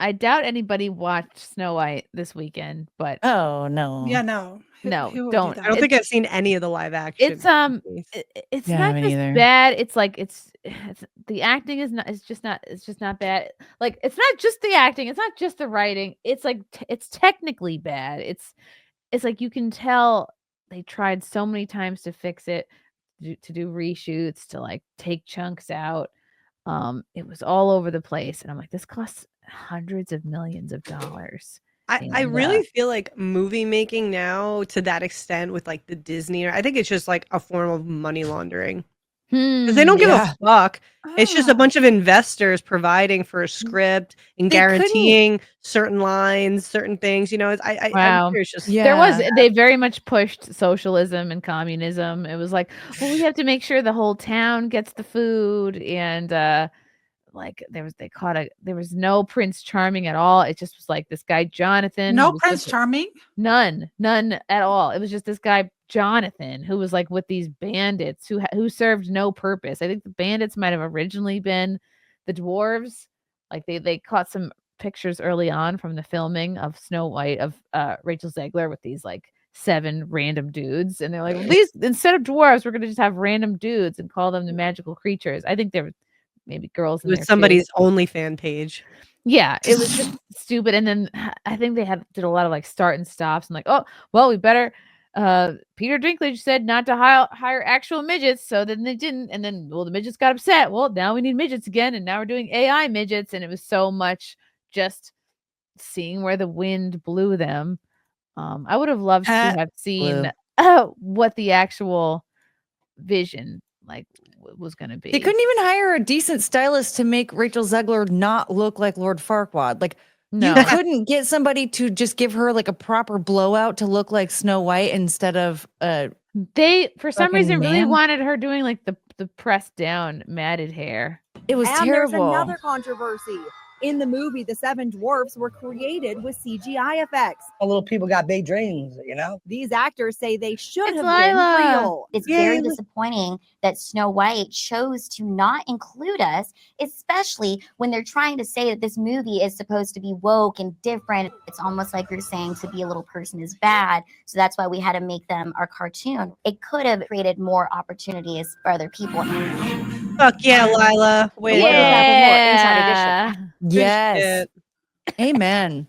I doubt anybody watched Snow White this weekend, but Oh no. Yeah, no. no, Who would do don't. that? I don't think I've seen any of the live action. It's movies. it's Yeah, I not haven't just either. bad. It's like it's the acting is not. It's just not bad. Like it's not just the acting. It's not just the writing. It's like it's technically bad. It's like you can tell they tried so many times to fix it, to do reshoots, to like take chunks out. It was all over the place, and I'm like, this costs hundreds of millions of dollars. I really feel like movie making now to that extent with like the Disney, I think it's just like a form of money laundering because they don't give Yeah. a fuck. It's just a Oh. bunch of investors providing for a script and They couldn't- guaranteeing certain lines, certain things. You know, I'm Wow. sure it's just There was Yeah. they very much pushed socialism and communism. It was like, well, we have to make sure the whole town gets the food, and like there was no Prince Charming at all. It just was like this guy Jonathan. No who was Prince with Charming? none at all. It was just this guy Jonathan who was like with these bandits who served no purpose. I think the bandits might have originally been the dwarves. Like they caught some pictures early on from the filming of Snow White of Rachel Zegler with these like 7 random dudes, and they're like, well, these instead of dwarves, we're gonna just have random dudes and call them the magical creatures. I think there were maybe girls in there with too. somebody's OnlyFans page. Yeah, it was just stupid. And then I think they did a lot of like start and stops and like, oh, well, we better. Peter Dinklage said not to hire actual midgets, so then they didn't. And then, well, the midgets got upset. Well, now we need midgets again, and now we're doing AI midgets, and it was so much just seeing where the wind blew them. I would have loved to have seen what the actual vision like was going to be. They couldn't even hire a decent stylist to make Rachel Zegler not look like Lord Farquaad. Like No. you couldn't get somebody to just give her like a proper blowout to look like Snow White instead of They for some fucking reason really man. wanted her doing like the pressed down matted hair. It was And terrible. there's another controversy. In the movie, the 7 dwarfs were created with CGI effects. Little people got big dreams, you know? These actors say they should It's have Lyla. been real. It's very disappointing that Snow White chose to not include us, especially when they're trying to say that this movie is supposed to be woke and different. It's almost like you're saying to be a little person is bad. So that's why we had to make them our cartoon. It could have created more opportunities for other people. Fuck yeah, Lila. Wait. Yeah. Yes. Amen.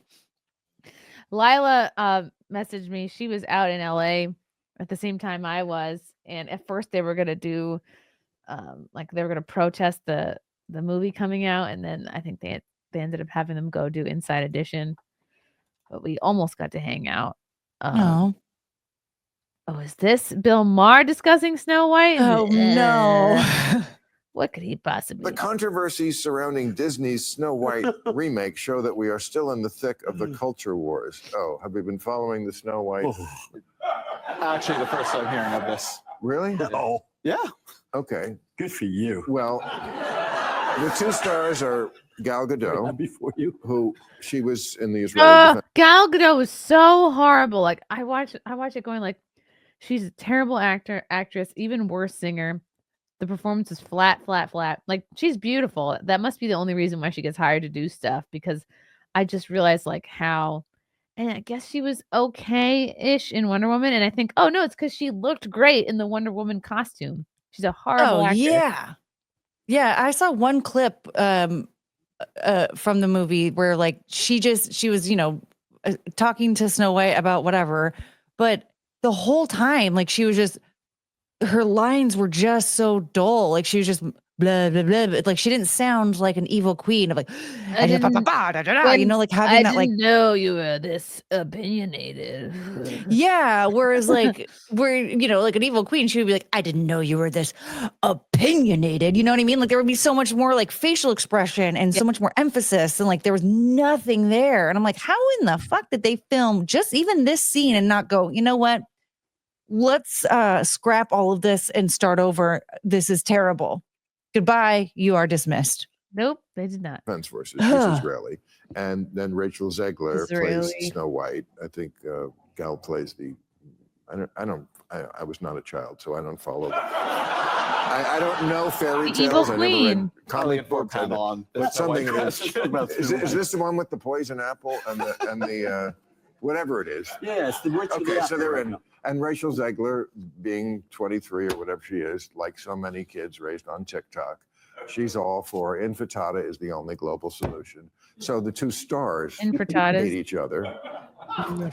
Lila messaged me. She was out in LA at the same time I was, and at first they were gonna do like they were gonna protest the movie coming out, and then I think they ended up having them go do Inside Edition, but we almost got to hang out. Oh. Oh, is this Bill Maher discussing Snow White? Oh no. What could he possibly? The controversies surrounding Disney's Snow White remake show that we are still in the thick of the culture wars. Oh, have we been following the Snow White? Actually, the first time hearing of this. Really? No. Yeah. Okay. Good for you. Well, the 2 stars are Gal Gadot, Before you. who she was in the Israeli defense. Gal Gadot was so horrible. Like I watch it going like, she's a terrible actress, even worse singer. The performance is flat. Like she's beautiful. That must be the only reason why she gets hired to do stuff, because I just realized like how, and I guess she was okay-ish in Wonder Woman, and I think, oh no, it's because she looked great in the Wonder Woman costume. She's a horrible actress. Yeah. I saw one clip from the movie where like she was, talking to Snow White about whatever, but the whole time, like she was just, her lines were just so dull. Like she was just blah, blah, blah. Like she didn't sound like an evil queen of like, like having that like. know you were this opinionated. Yeah. Whereas like, like an evil queen, she would be like, I didn't know you were this opinionated. You know what I mean? Like there would be so much more like facial expression and so much more emphasis, and like there was nothing there. And I'm like, how in the fuck did they film just even this scene and not go, you know what? Let's scrap all of this and start over. This is terrible. Goodbye. You are dismissed. Nope, they did not. Defense Forces. She's Israeli. And then Rachel Zegler plays Snow White. I think Gal plays I was not a child, so I don't follow I don't know fairy The evil tales. I never read queen. comic books. panel on But Snow White something is, question about Snow is White. this the one with the poison apple and the whatever it is? Yeah, it's the witch of the Okay, so they're Apple. in. And Rachel Zegler, being 23 or whatever she is, like so many kids raised on TikTok, she's all for infitata is the only global solution. So the two stars Infratatas. meet each other. The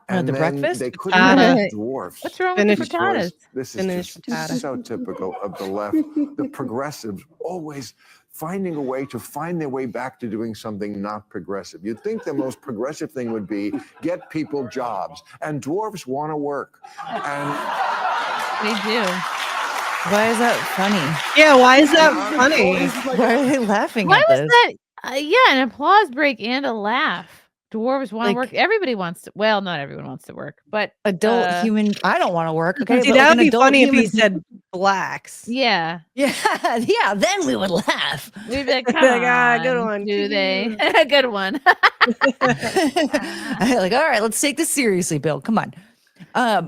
And then breakfast? they couldn't Frittata. have dwarfs. What's wrong with the Finished frittatas? This is Finished just frittata. so typical of the left. The progressives always finding a way to find their way back to doing something not progressive. You'd think the most progressive thing would be get people jobs, and dwarves want to work. And They do. Why is that funny? Yeah, why is that funny? Why are they laughing Why at was this? that? Yeah, an applause break and a laugh. Dwarves want to Like- work. Everybody wants to. Well, not everyone wants to work, but Adult human. I don't want to work. Okay, See, but that like would an be adult funny if human he said blacks. yeah, Yeah, yeah. Then we would laugh. we'd be like, come Like, ah, good on, one. do they? Good one. Like, all right, let's take this seriously, Bill. Come on.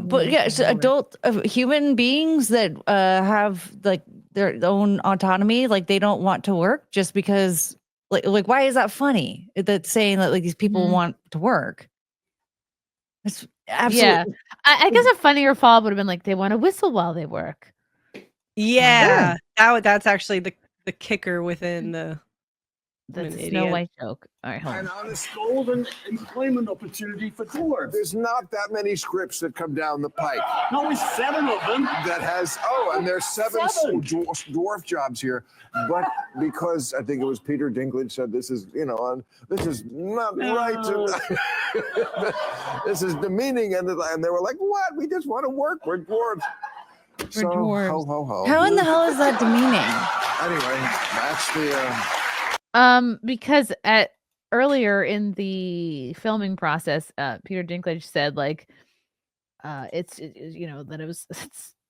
But yeah, so adult human beings that have like their own autonomy, like they don't want to work just because. Like, why is that funny? That's saying that like these people Mhm. want to work. That's absolutely. Yeah, I guess a funnier follow would have been like they want to whistle while they work. Yeah, that's actually the kicker within the. I'm That's an a Snow idiot. White joke. All right, hold An on. honest gold and employment opportunity for dwarves. there's not that many scripts that come down the pike Only 7 of them. that has, and there's seven dwarf jobs here. But because I think it was Peter Dinklage said this is, this is not right. This is demeaning. And they were like, what? We just want to work. We're dwarves. So, dwarves. ho, ho, ho. How in the hell is that demeaning? Anyway, that's the. Because earlier in the filming process, Peter Dinklage said like, that it's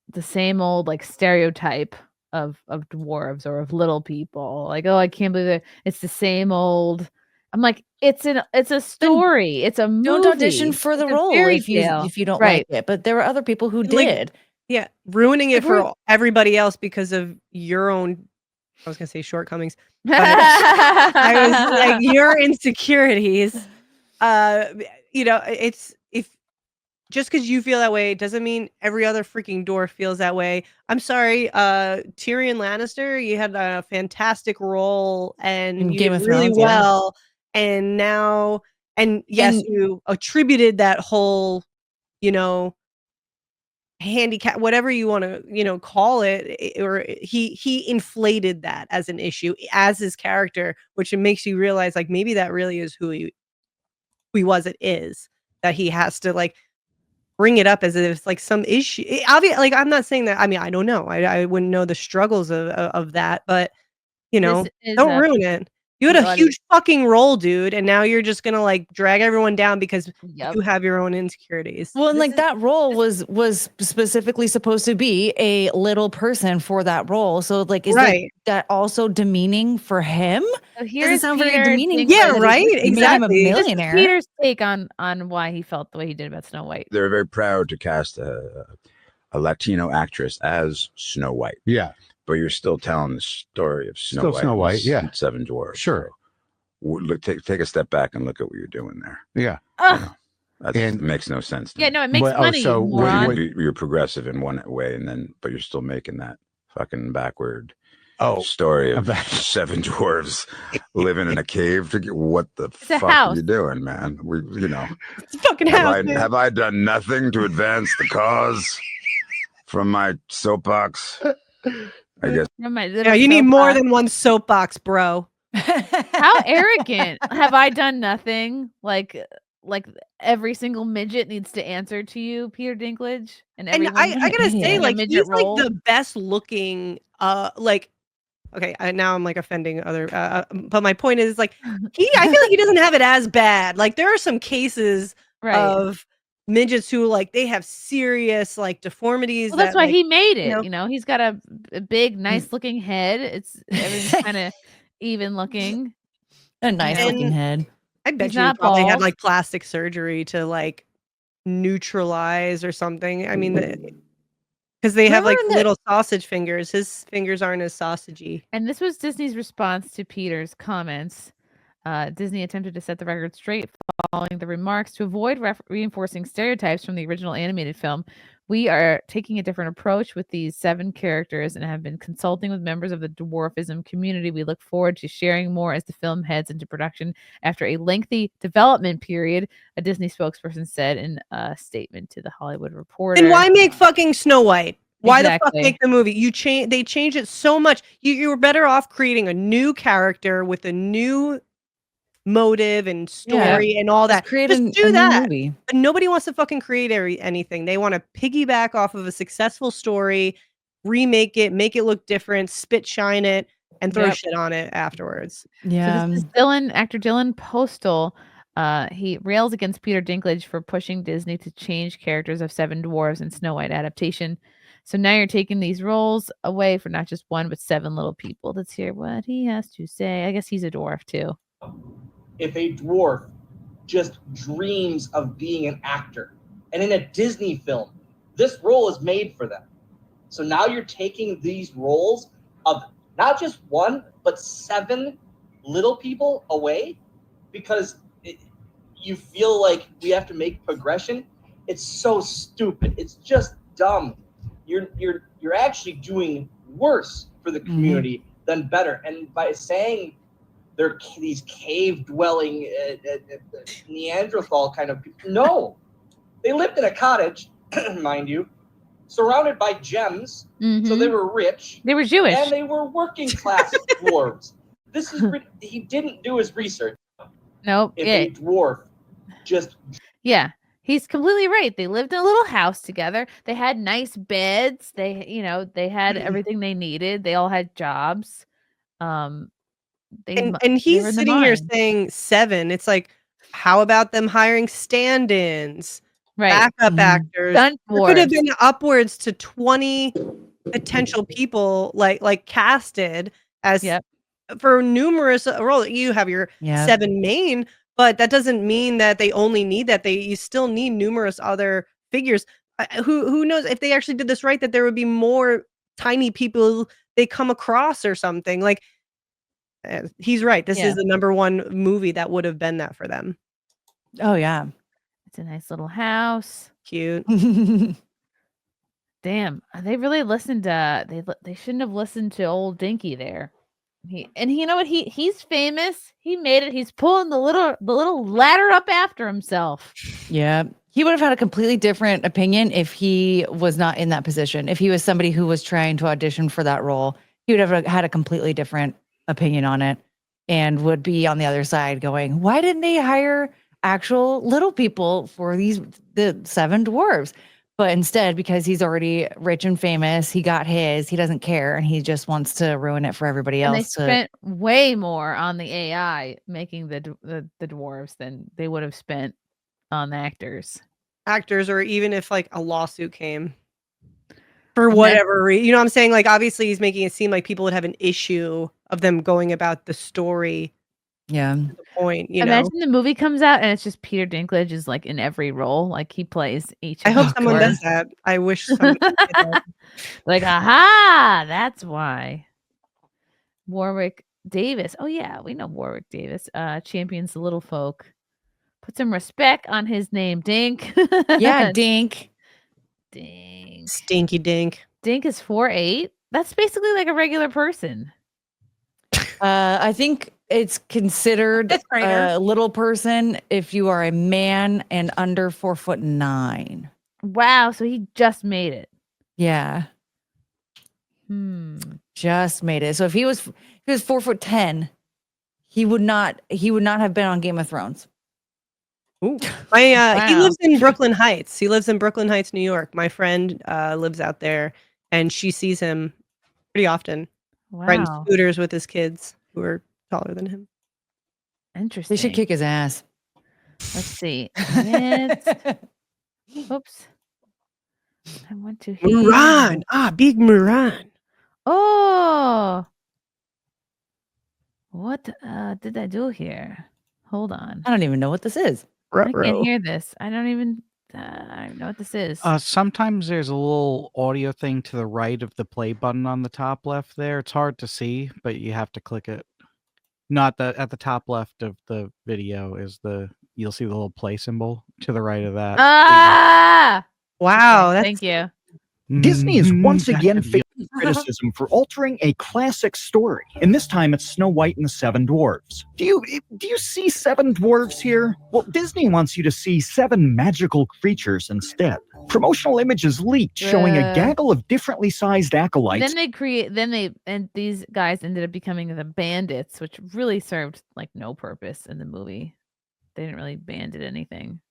the same old like stereotype of dwarves or of little people. Like, oh, I can't believe it. It's the same old. I'm like, it's a story. It's a movie. Don't audition for the It's a role fairy if you tale. don't Right. like it. But there were other people who Like, did. Yeah, ruining it Like, we're- for everybody else because of your own. I was gonna say shortcomings. I was like your insecurities. It's if just because you feel that way doesn't mean every other freaking dwarf feels that way. I'm sorry, Tyrion Lannister, you had a fantastic role and In you Game did of really Thrones, yeah. well. And now, yes, And- you attributed that whole, handicap, whatever you want to call it, or he inflated that as an issue as his character, which it makes you realize like maybe that really is who he was. It is that he has to like bring it up as if it's like some issue. Obviously, like I'm not saying that. I mean, I don't know. I wouldn't know the struggles of that, but This is don't a- ruin it. You had the a audience- huge fucking role, dude, and now you're just gonna like drag everyone down because Yep. you have your own insecurities. Well, and This like is- that role was specifically supposed to be a little person for that role. So like, is Right. that also demeaning for him? So Doesn't here's sound very Peter demeaning. Dinklage. Yeah, right? You made him a Exactly. This is millionaire. Peter's take on why he felt the way he did about Snow White. They're very proud to cast a Latino actress as Snow White, Yeah, but you're still telling the story of Snow Still White. Snow White, and yeah. 7 Dwarfs. Sure. So, look, take a step back and look at what you're doing there. yeah. Ugh. That And- makes no sense. to Yeah, me. no, it makes But, oh, money. so you what- moron. what- You're progressive in one way, but you're still making that fucking backward Oh, story of about- 7 dwarves living in a cave. What the a fuck house. are you doing, man? It's fucking house, man. Have I done nothing to advance the cause from my soapbox? I guess. From my Yeah, little you need more soapbox. than one soapbox, bro. How arrogant. Have I done nothing? Like every single midget needs to answer to you, Peter Dinklage, and And everyone. I gotta say, idiot. like midget he's role. like the best looking. Okay, now I'm like offending other. But my point is, like, I feel like he doesn't have it as bad. Like there are some cases right. of midgets who like they have serious like deformities. Well, that's that, why like, he made it. know- You know, he's got a big, nice looking head. Everything's kind of even looking. A nice And- looking head. I bet He's you he not probably had bald. like plastic surgery to like neutralize or something. I mean, Because they have like Remember in the- little sausage fingers. His fingers aren't as sausagey. And this was Disney's response to Peter's comments. Disney attempted to set the record straight following the remarks to avoid reinforcing stereotypes from the original animated film. We are taking a different approach with these 7 characters and have been consulting with members of the dwarfism community. We look forward to sharing more as the film heads into production after a lengthy development period, a Disney spokesperson said in a statement to the Hollywood Reporter. Then why make fucking Snow White? Why the fuck Exactly. make the movie? They changed it so much. You were better off creating a new character with a new motive and story and all that. Just do a that. new movie. But nobody wants to fucking create anything. They want to piggyback off of a successful story, remake it, make it look different, spit shine it, and throw shit on it afterwards. Yeah. So this is actor Dylan Postal. He rails against Peter Dinklage for pushing Disney to change characters of 7 Dwarves and Snow White adaptation. So now you're taking these roles away for not just 1, but 7 little people. Let's hear what he has to say. I guess he's a dwarf too. If a dwarf just dreams of being an actor, and in a Disney film, this role is made for them. So now you're taking these roles of not just 1, but 7 little people away because you feel like we have to make progression. It's so stupid. It's just dumb. You're actually doing worse for the community than better. And by saying they're these cave-dwelling Neanderthal kind of people, no, they lived in a cottage, mind you, surrounded by gems. So they were rich. They were Jewish, and they were working-class dwarves. This is he didn't do his research. Nope. If a dwarf just he's completely right. They lived in a little house together. They had nice beds. They had everything they needed. They all had jobs. And he's sitting here saying 7. It's like, how about them hiring stand-ins, backup actors? There could have been upwards to 20 potential people like casted as for numerous roles. You have your 7 main, but that doesn't mean that they only need that. You still need numerous other figures. Who knows if they actually did this right, that there would be more tiny people they come across or something. Like, he's right. This is the #1 movie that would have been that for them. Oh yeah, it's a nice little house. Cute. Damn, they really listened to they shouldn't have listened to old Dinky there. You know what? He's famous. He made it. He's pulling the little ladder up after himself. Yeah. He would have had a completely different opinion if he was not in that position. If he was somebody who was trying to audition for that role, he would have had a completely different opinion on it and would be on the other side going, why didn't they hire actual little people for the 7 dwarves? But instead, because he's already rich and famous, he got his, he doesn't care, and he just wants to ruin it for everybody else. And they spent way more on the AI making the dwarves than they would have spent on the actors. Or even if like a lawsuit came for whatever reason, you know what I'm saying? Like, obviously he's making it seem like people would have an issue of them going about the story. Yeah. To the point, Imagine the movie comes out and it's just Peter Dinklage is like in every role. Like he plays each. I hope someone does that. I wish someone did that. Like, aha, that's why. Warwick Davis. Oh yeah, we know Warwick Davis. Champions the little folk. Put some respect on his name, Dink. Yeah, Dink. Dink. Stinky Dink. Dink is 4'8". That's basically like a regular person. I think it's considered a little person if you are a man and under 4'9". Wow, so he just made it. Yeah. Just made it. So if he was 4'10", he would not have been on Game of Thrones. Ooh. He lives in Brooklyn Heights. He lives in Brooklyn Heights, New York. My friend lives out there, and she sees him pretty often. Riding scooters with his kids who are taller than him. Interesting. They should kick his ass. Let's see. Oops. I want to hear. Moran. Big Moran. Oh. What did I do here? Hold on. I don't even know what this is. I can't hear this. I don't even I don't know what this is. Sometimes there's a little audio thing to the right of the play button on the top left there. It's hard to see, but you have to click it. Not at the top left of the video you'll see the little play symbol to the right of that. Ah! Wow, Okay, that's thank you. Disney is once That again video. facing criticism for altering a classic story, and this time it's Snow White and the Seven Dwarves. Do you see seven dwarves here? Well, Disney wants you to see seven magical creatures instead. Promotional images leaked showing a gaggle of differently sized acolytes. And these guys ended up becoming the bandits, which really served like no purpose in the movie. They didn't really bandit anything.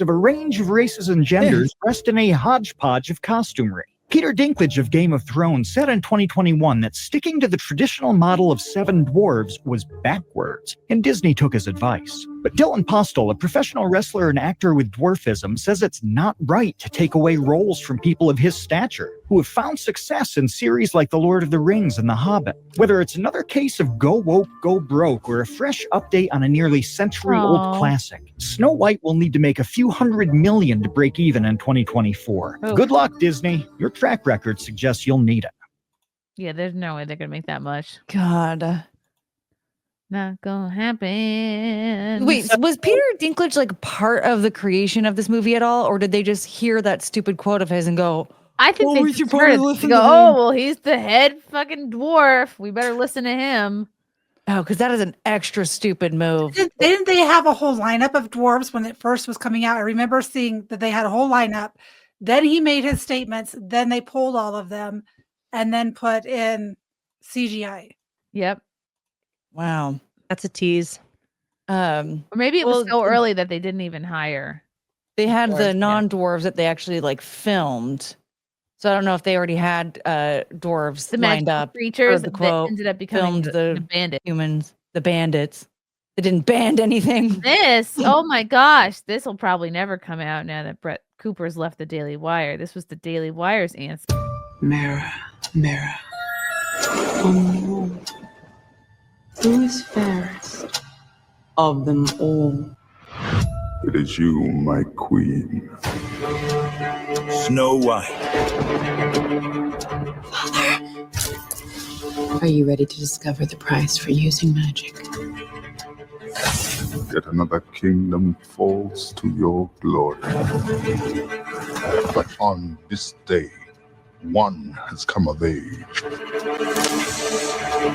Of a range of races and genders dressed in a hodgepodge of costumery. Peter Dinklage of Game of Thrones said in 2021 that sticking to the traditional model of seven dwarves was backwards, and Disney took his advice. But Dylan Postel, a professional wrestler and actor with dwarfism, says it's not right to take away roles from people of his stature, who have found success in series like The Lord of the Rings and The Hobbit. Whether it's another case of go woke, go broke, or a fresh update on a nearly century-old classic, Snow White will need to make a few $100 million to break even in 2024. Oh. Good luck, Disney. Your track record suggests you'll need it. Yeah, there's no way they're gonna make that much. God. Not gonna happen. Wait, so was Peter Dinklage like part of the creation of this movie at all, or did they just hear that stupid quote of his and go, I think we they should just probably heard it. They listen go, to oh him." well, he's the head fucking dwarf. We better listen to him. oh, because that is an extra stupid move. Didn't they have a whole lineup of dwarves when it first was coming out? I remember seeing that they had a whole lineup. Then he made his statements. Then they pulled all of them and then put in CGI. Yep. Wow. That's a tease. Or maybe it was so early that they didn't even hire. They had the Dwarves, yeah. non-dwarves that they actually like filmed. So I don't know if they already had dwarves The lined magical up. creatures Heard the that quote, ended up becoming filmed the bandit. humans, the bandits. They didn't band anything. This, oh my gosh, this will probably never come out now that Brett Cooper's left the Daily Wire. This was the Daily Wire's answer. Mirror, mirror on the wall, who is fairest of them all? It is you, my queen. Snow White. Are you ready to discover the price for using magic? Yet another kingdom falls to your glory. But on this day, one has come of age,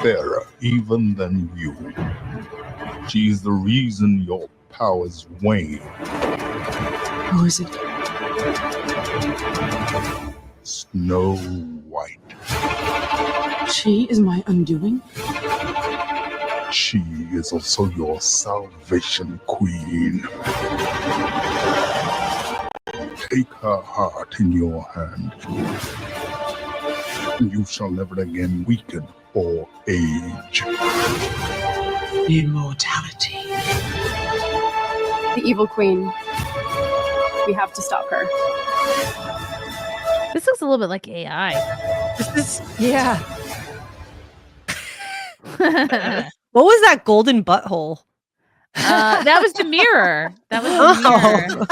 fairer even than you. She is the reason your powers wane. Who is it? Snow White. She is my undoing? She is also your salvation queen. Take her heart in your hand, and you shall never again weaken or age. Immortality. The evil queen. We have to stop her. This looks a little bit like AI. This is yeah. What was that golden butthole? That was the mirror. That was the mirror.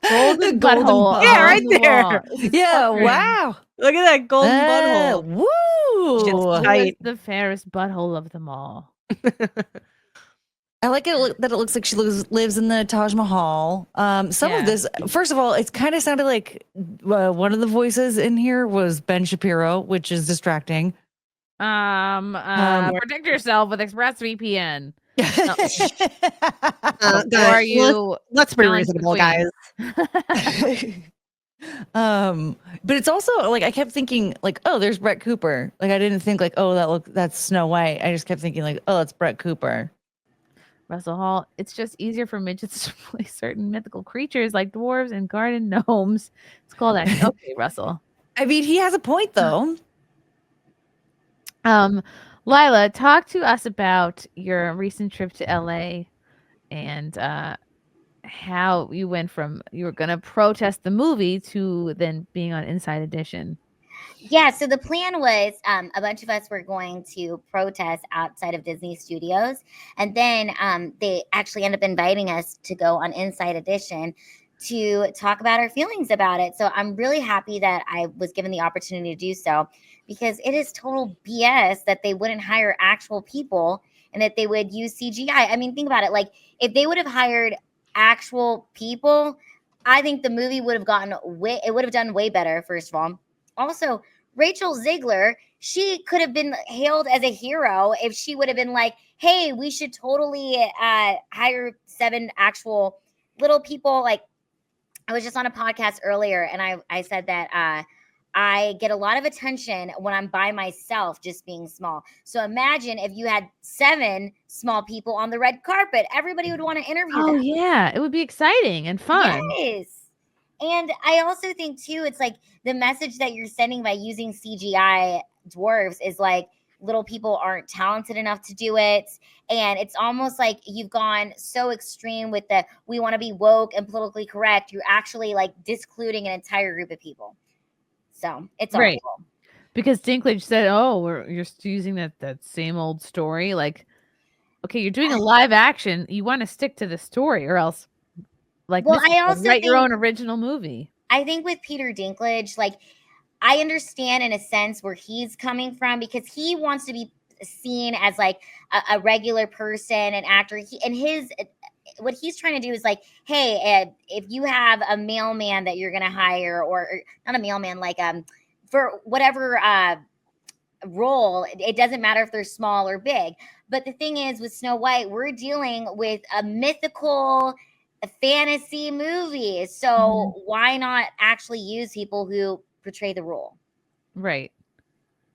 Golden butthole. Yeah, on right the there. wall. It's Yeah, fucking- wow. Look at that golden butthole. Woo! Shit's Who is tight. the fairest butthole of them all? I like it that it looks like she lives in the Taj Mahal. Some Yeah. of this, first of all, it's kind of sounded like one of the voices in here was Ben Shapiro, which is distracting. Protect yourself with ExpressVPN. Guys, Or are you? let's be challenge the reasonable, queen? guys. But it's also like I kept thinking like, oh, there's Brett Cooper. Like I didn't think like, oh, that's Snow White. I just kept thinking like, oh, that's Brett Cooper. Russell Hall. It's just easier for midgets to play certain mythical creatures like dwarves and garden gnomes. It's called that. Okay, Russell. I mean, he has a point though. Lyla, talk to us about your recent trip to LA and how you went from you were going to protest the movie to then being on Inside Edition. Yeah, so the plan was a bunch of us were going to protest outside of Disney Studios. And then they actually ended up inviting us to go on Inside Edition to talk about our feelings about it. So I'm really happy that I was given the opportunity to do so, because it is total BS that they wouldn't hire actual people and that they would use CGI. I mean, think about it. Like, if they would have hired actual people, I think the movie would have done way better, first of all. Also, Rachel Zegler, she could have been hailed as a hero if she would have been like, hey, we should totally hire 7 actual little people. Like, I was just on a podcast earlier and I said that I get a lot of attention when I'm by myself, just being small. So imagine if you had 7 small people on the red carpet. Everybody would want to interview them. Oh yeah, it would be exciting and fun. Yes. And I also think too, it's like the message that you're sending by using CGI dwarves is like, little people aren't talented enough to do it. And it's almost like you've gone so extreme with the, we want to be woke and politically correct. You're actually like discluding an entire group of people. So it's Right. awful. Because Dinklage said, "Oh, you're still using that same old story." Like, okay, you're doing a live action. You want to stick to the story, or else, like, Well, I also write your think- own original movie. I think with Peter Dinklage, like, I understand in a sense where he's coming from, because he wants to be seen as like a regular person, an actor. What he's trying to do is like, hey, if you have a mailman that you're going to hire, or not a mailman, like for whatever role, it doesn't matter if they're small or big. But the thing is, with Snow White, we're dealing with a mythical fantasy movie. So why not actually use people who portray the role? Right.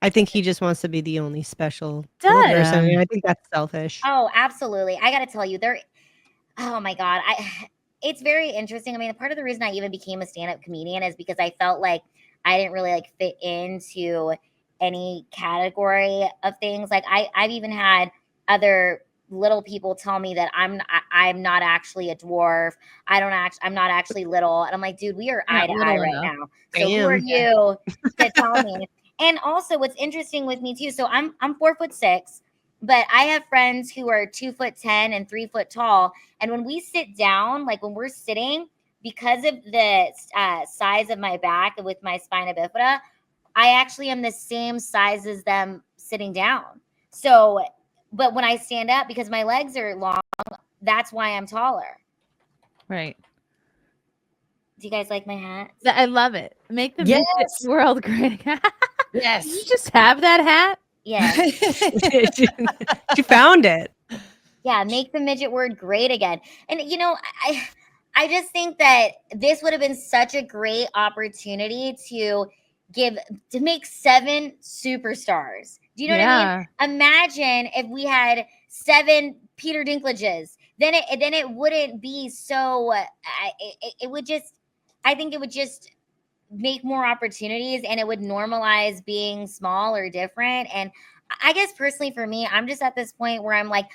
I think he just wants to be the only special Does. person. I think that's selfish. Oh, absolutely. I got to tell you, oh my God. It's very interesting. I mean, part of the reason I even became a stand-up comedian is because I felt like I didn't really like fit into any category of things. Like I've even had other little people tell me that I'm not actually a dwarf. I'm not actually little. And I'm like, dude, we are eye to eye right now. So who are you to tell me? And also what's interesting with me too, so I'm 4'6", but I have friends who are 2'10" and 3 foot tall. And when we sit down, like when we're sitting, because of the size of my back with my spina bifida, I actually am the same size as them sitting down. So, but when I stand up, because my legs are long, that's why I'm taller. Right. Do you guys like my hat? I love it. Make the midget world great. Yes. Did you just have that hat? Yeah. You found it. Yeah, make the midget word great again. And you know, I just think that this would have been such a great opportunity to make 7 superstars. Do you know what I mean? Imagine if we had 7 Peter Dinklages. Then it wouldn't be so. It would just. I think it would just make more opportunities, and it would normalize being small or different. And I guess personally for me, I'm just at this point where I'm like,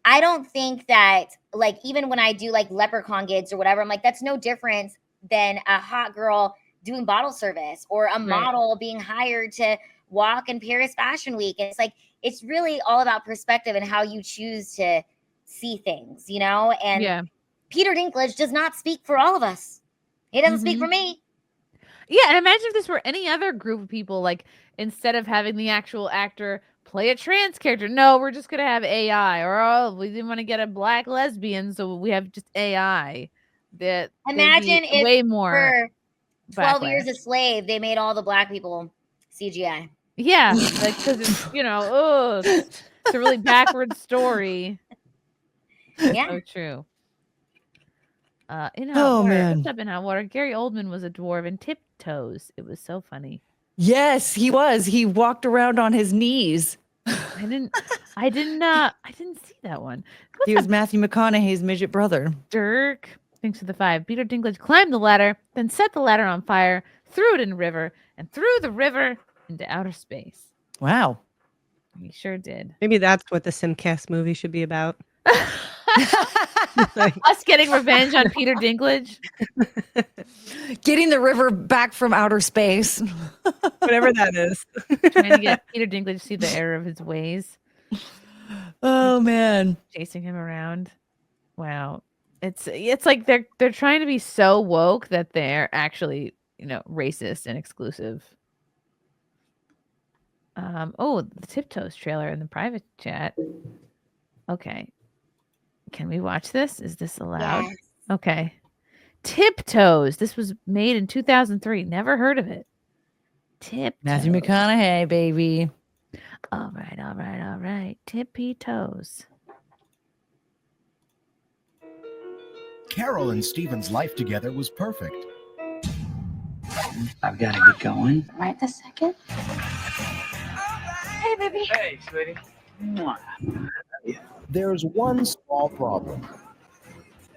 I don't think that, like, even when I do like leprechaun gigs or whatever, I'm like, that's no different than a hot girl doing bottle service or a model being hired to walk in Paris Fashion Week. And it's like, it's really all about perspective and how you choose to see things, you know? And Peter Dinklage does not speak for all of us. He doesn't speak for me. Yeah, and imagine if this were any other group of people, like, instead of having the actual actor play a trans character, no, we're just going to have AI. Or, oh, we didn't want to get a black lesbian, so we have just AI. Imagine if way more for 12 backlash. Years a Slave, they made all the black people CGI. Yeah, like, because it's, it's a really backward story. Yeah. So true. In Oh, Hot Water, man. what's up in Hot Water? Gary Oldman was a dwarf in Tiptoes. It was so funny. Yes, he was. He walked around on his knees. I didn't see that one. He was Matthew McConaughey's midget brother. Dirk. Thanks for the 5. Peter Dinklage climbed the ladder, then set the ladder on fire, threw it in the river, and threw the river into outer space. Wow. He sure did. Maybe that's what the Simpcast movie should be about. Us getting revenge on Peter Dinklage. Getting the river back from outer space. Whatever that is. Trying to get Peter Dinklage to see the error of his ways. Oh, man. Chasing him around. Wow. It's like they're trying to be so woke that they're actually, racist and exclusive. Oh, the Tiptoes trailer in the private chat. Okay. Can we watch this? Is this allowed? Yes. Okay. Tiptoes. This was made in 2003. Never heard of it. Tiptoes. Matthew McConaughey, baby. All right. Tippy toes. Carol and Steven's life together was perfect. I've got to get going. Right this second. Hey, baby. Hey, sweetie. There's one small problem.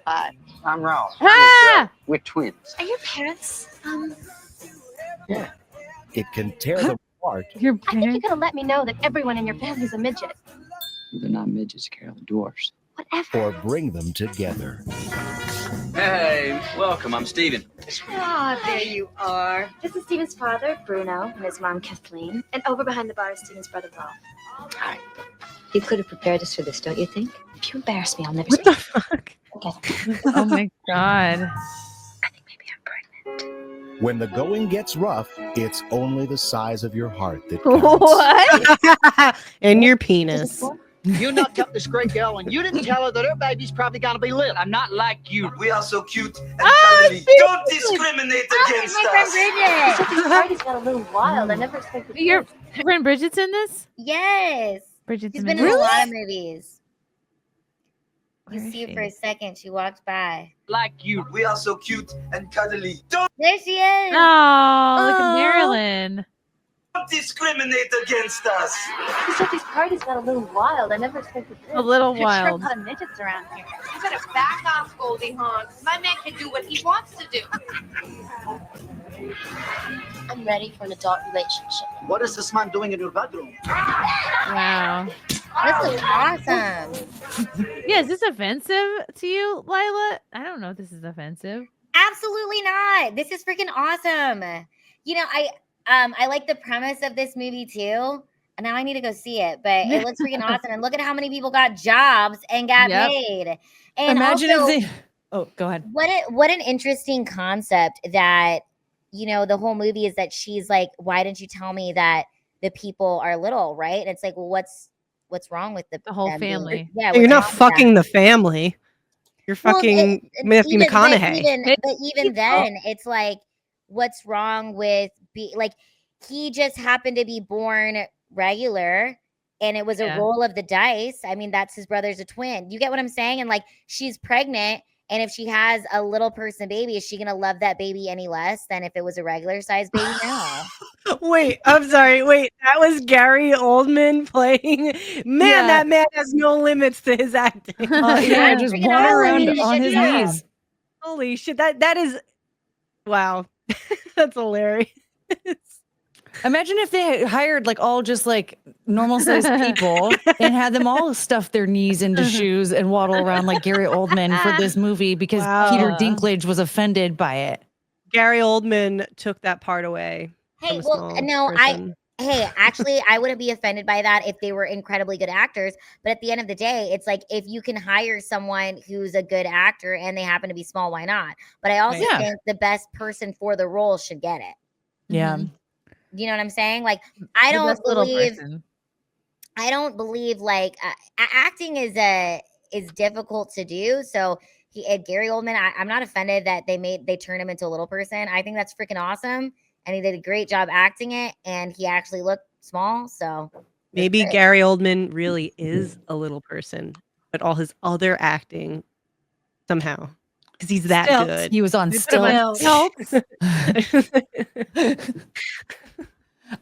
Hi, I'm Ralph. Ah! We're twins. Are your parents? Yeah. It can tear them apart. Your I think you could have let me know that everyone in your family's a midget. They're not midgets, Carol. They're dwarves. Whatever. Or bring them together. Hey, welcome. I'm Steven. Ah, there you are. This is Steven's father, Bruno, and his mom, Kathleen. And over behind the bar is Steven's brother, Ralph. Hi. You could have prepared us for this, don't you think? If you embarrass me, I'll never What the fuck? Okay. Oh my god. When the going gets rough, it's only the size of your heart that counts. What? And your penis. You knocked up this great girl, and you didn't tell her that her baby's probably gonna be little. I'm not like you. We are so cute and cuddly. Don't discriminate against My friend us. Bridget. This party's got a little wild. I never expected Your friend Bridget's in this? Yes. Bridget's She's in been in this? a lot of movies. You Where is see her she? for a second. She walked by. Like you. We are so cute and cuddly. Don't There she is. Oh, look at Aw. Marilyn. discriminate against us. You said this party's got a little wild. I never expected this. A little There's wild. a lot of midgets around here. You better back off, Goldie Hawn. My man can do what he wants to do. I'm ready for an adult relationship. What is this man doing in your bedroom? Wow. This is awesome. Yeah, is this offensive to you, Lila? I don't know if this is offensive. Absolutely not. This is freaking awesome. I like the premise of this movie too. And now I need to go see it, but it looks freaking awesome. And look at how many people got jobs and got Yep. paid. And Imagine also, if they. Oh, go ahead. what an interesting concept that the whole movie is that she's like, why didn't you tell me that the people are little, right? And it's like, well, what's wrong with the whole them being- family? Yeah, You're what's not wrong with that? fucking the family. You're fucking Matthew Even- McConaughey. But even then, it's like, what's wrong with he just happened to be born regular, and it was a Yeah. roll of the dice. I mean, that's his brother's a twin. You get what I'm saying? And like, she's pregnant, and if she has a little person baby, is she gonna love that baby any less than if it was a regular size baby? No. Wait, I'm sorry. Wait, that was Gary Oldman playing. Man, Yeah. that man has no limits to his acting. Yeah, just freaking wandering awesome. around on his Yeah. knees. Holy shit, that is wow. That's hilarious. Imagine if they had hired like all just like normal sized people and had them all stuff their knees into shoes and waddle around like Gary Oldman for this movie because Wow. Peter Dinklage was offended by it. Gary Oldman took that part away. Hey, from a well, small no, person. actually, I wouldn't be offended by that if they were incredibly good actors. But at the end of the day, it's like, if you can hire someone who's a good actor and they happen to be small, why not? But I also Yeah. think the best person for the role should get it. Yeah. You know what I'm saying? Like, I The don't best little believe. person. I don't believe acting is difficult to do. So Gary Oldman, I'm not offended that they turned him into a little person. I think that's freaking awesome, and he did a great job acting it, and he actually looked small. So Maybe Gary Oldman really is a little person, but all his other acting somehow, because he's that Stilts. good. He was on They put him on stilts. stilts.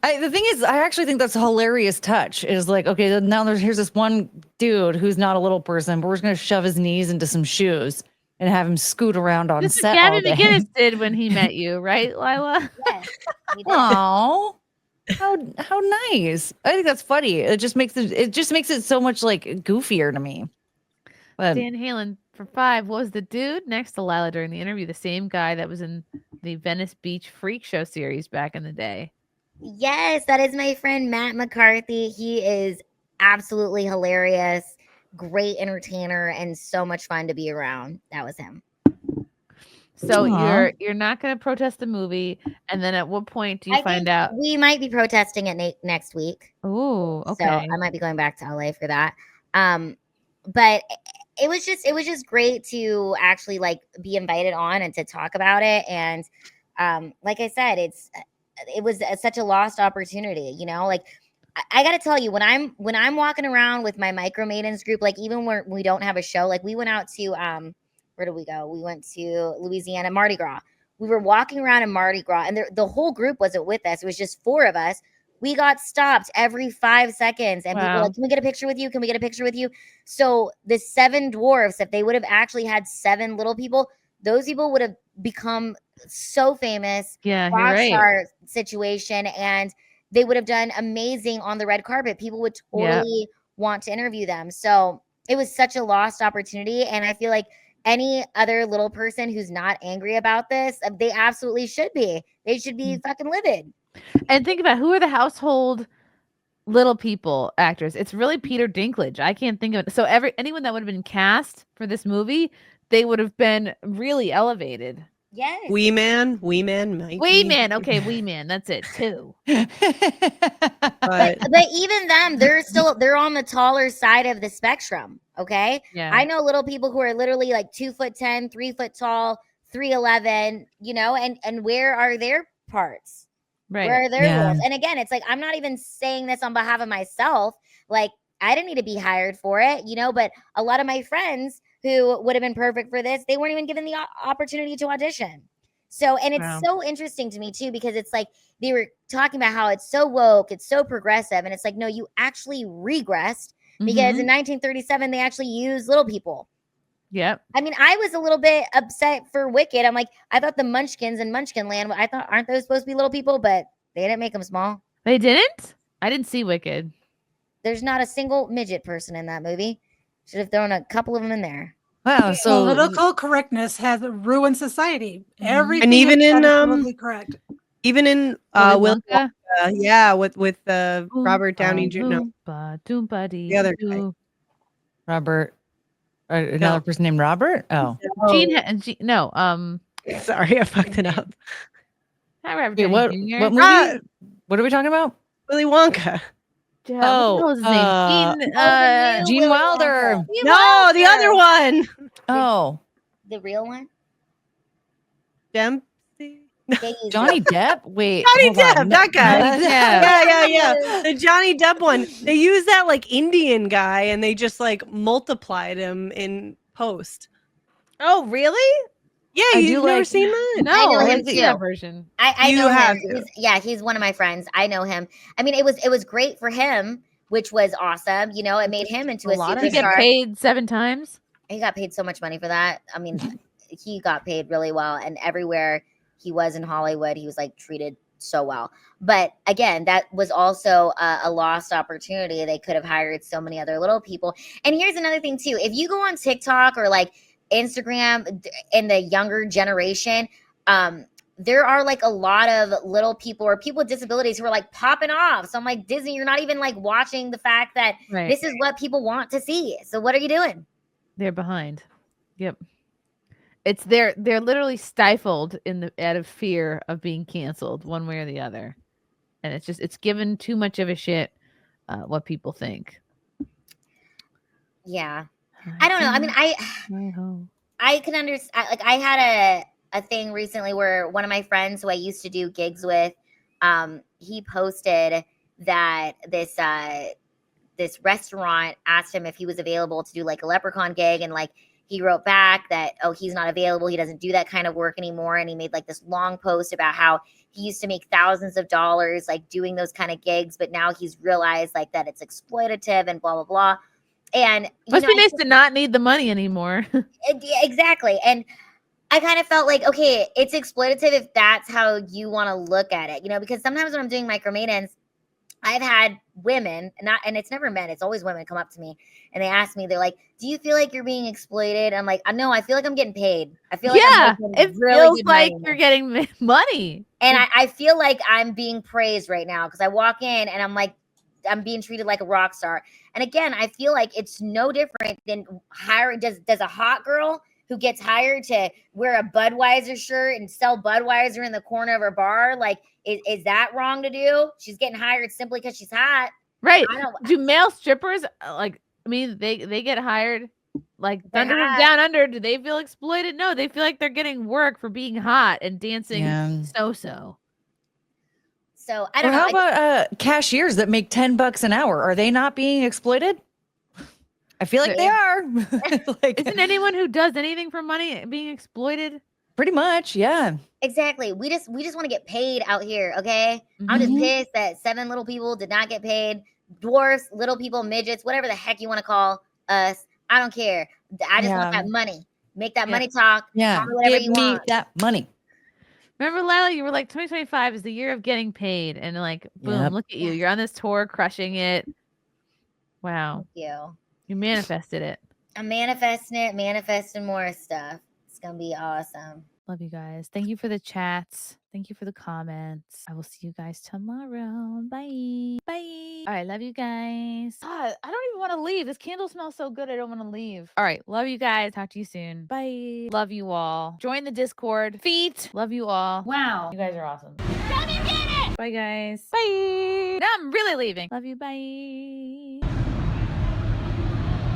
The thing is, I actually think that's a hilarious touch. Is like, okay, now here's this one dude who's not a little person, but we're just gonna shove his knees into some shoes and have him scoot around on This is set Gabby all day. McGinnis did when he met you, right, Lila? yes, he did. Oh, how nice! I think that's funny. It just makes it so much like goofier to me. But Dan Halen for 5 was the dude next to Lila during the interview, the same guy that was in the Venice Beach Freak Show series back in the day. Yes, that is my friend Matt McCarthy. He is absolutely hilarious. great entertainer and so much fun to be around. That was him. So Aw. you're not going to protest the movie, and then at what point do you I find think out? we might be protesting it next week. Oh, So okay. I might be going back to LA for that. But it was just great to actually like be invited on and to talk about it. And like I said, it was such a lost opportunity, you know, like I got to tell you, when I'm walking around with my Micro Maidens group, like even when we don't have a show, like we went out to where did we go? We went to Louisiana, Mardi Gras. We were walking around in Mardi Gras, and the whole group wasn't with us. It was just 4 of us. We got stopped every 5 seconds, and people were like, "Can we get a picture with you? Can we get a picture with you?" So the 7 dwarves, if they would have actually had 7 little people, those people would have become so famous. Yeah, you're rock right. star situation, and they would have done amazing on the red carpet. People would totally want to interview them. So it was such a lost opportunity, and I feel like any other little person who's not angry about this, they absolutely should be. They should be fucking livid. And think about who are the household little people actors. It's really Peter Dinklage. I can't think of it. So anyone that would have been cast for this movie, they would have been really elevated. Yes. Wee Man, Mikey. Wee Man. Okay, Wee Man. That's it too. But But even them, they're on the taller side of the spectrum. Okay. Yeah. I know little people who are literally like 2'10", 3 foot tall, 3'11", you know, and where are their parts? Right. Where are their Yeah. roles? And again, it's like, I'm not even saying this on behalf of myself. Like, I didn't need to be hired for it, you know, but a lot of my friends who would have been perfect for this, they weren't even given the opportunity to audition. So, and it's Wow. so interesting to me too, because it's like they were talking about how it's so woke, it's so progressive. And it's like, no, you actually regressed because in 1937, they actually used little people. Yep. I mean, I was a little bit upset for Wicked. I'm like, I thought the Munchkins in Munchkinland, I thought, aren't those supposed to be little people? But they didn't make them small. They didn't? I didn't see Wicked. There's not a single midget person in that movie. Should have thrown a couple of them in there. Wow. So Political correctness has ruined society. Everything and even is in politically correct. even in Willy Will Wonka? Wonka, yeah, with Robert Downey Jr. No, The other guy. Robert, another person named Robert. Oh, Sorry, I fucked it up. Not Robert Wait, Downey Jr. what movie? What are we talking about? Willy Wonka. What was his name? Gene Wilder. No, the other one. Oh, The real one? Dempsey. Johnny Depp. Wait, Johnny hold on. Depp, that guy. Johnny Depp. Yeah. The Johnny Depp one. They used that like Indian guy, and they just like multiplied him in post. Oh, really? Yeah, I you've do never like- seen that? No, I know I him didn't see too. that version. I You know have him. to. He's one of my friends. I know him. I mean, it was great for him, which was awesome. You know, it made him into a Did he get superstar. paid 7 times? He got paid so much money for that. I mean, he got paid really well, and everywhere he was in Hollywood, he was like treated so well. But again, that was also a lost opportunity. They could have hired so many other little people. And here's another thing too: if you go on TikTok or like Instagram in the younger generation, there are like a lot of little people or people with disabilities who are like popping off. So I'm like, Disney, you're not even like watching the fact that Right. this is what people want to see. So what are you doing? They're behind. Yep. It's they're literally stifled out of fear of being canceled one way or the other. And it's given too much of a shit what people think. Yeah. I don't know. I mean, I can understand. Like, I had a thing recently where one of my friends who I used to do gigs with, he posted that this restaurant asked him if he was available to do like a Leprechaun gig, and like he wrote back that, oh, he's not available. He doesn't do that kind of work anymore. And he made like this long post about how he used to make thousands of dollars like doing those kind of gigs, but now he's realized like that it's exploitative and blah blah blah. And Must be nice to not need the money anymore. Exactly. And I kind of felt like, okay, it's exploitative if that's how you want to look at it, you know, because sometimes when I'm doing Micro Maidens, I've had women, and it's never men, it's always women come up to me and they ask me, they're like, do you feel like you're being exploited? I'm like, no, I feel like I'm getting paid. I feel like I'm making it really feels good like money. you're getting money. And I feel like I'm being praised right now because I walk in and I'm like, I'm being treated like a rock star. And again, I feel like it's no different than hiring. Does a hot girl who gets hired to wear a Budweiser shirt and sell Budweiser in the corner of her bar, like, is that wrong to do? She's getting hired simply because she's hot. Right. Do male strippers like? I mean, they get hired like Thunder from Down Under. Do they feel exploited? No, they feel like they're getting work for being hot and dancing so. So I don't Or know. how about cashiers that make $10 an hour? Are they not being exploited? I feel like they are. Isn't anyone who does anything for money being exploited? Pretty much, yeah. Exactly. We just want to get paid out here, okay? I'm just pissed that 7 little people did not get paid. Dwarfs, little people, midgets, whatever the heck you want to call us. I don't care. I just want that money. Make that money talk. Yeah. Call me whatever Give you me want. that money. Remember, Lyla, you were like 2025 is the year of getting paid, and like boom, look at you. You're on this tour, crushing it. Wow. Thank you. You manifested it. I'm manifesting it, manifesting more stuff. It's gonna be awesome. Love you guys. Thank you for the chats. Thank you for the comments. I will see you guys tomorrow. Bye. Bye. All right. Love you guys. God, I don't even want to leave. This candle smells so good. I don't want to leave. All right. Love you guys. Talk to you soon. Bye. Love you all. Join the Discord. Feet. Love you all. Wow. You guys are awesome. Bye, guys. Bye. Now I'm really leaving. Love you. Bye.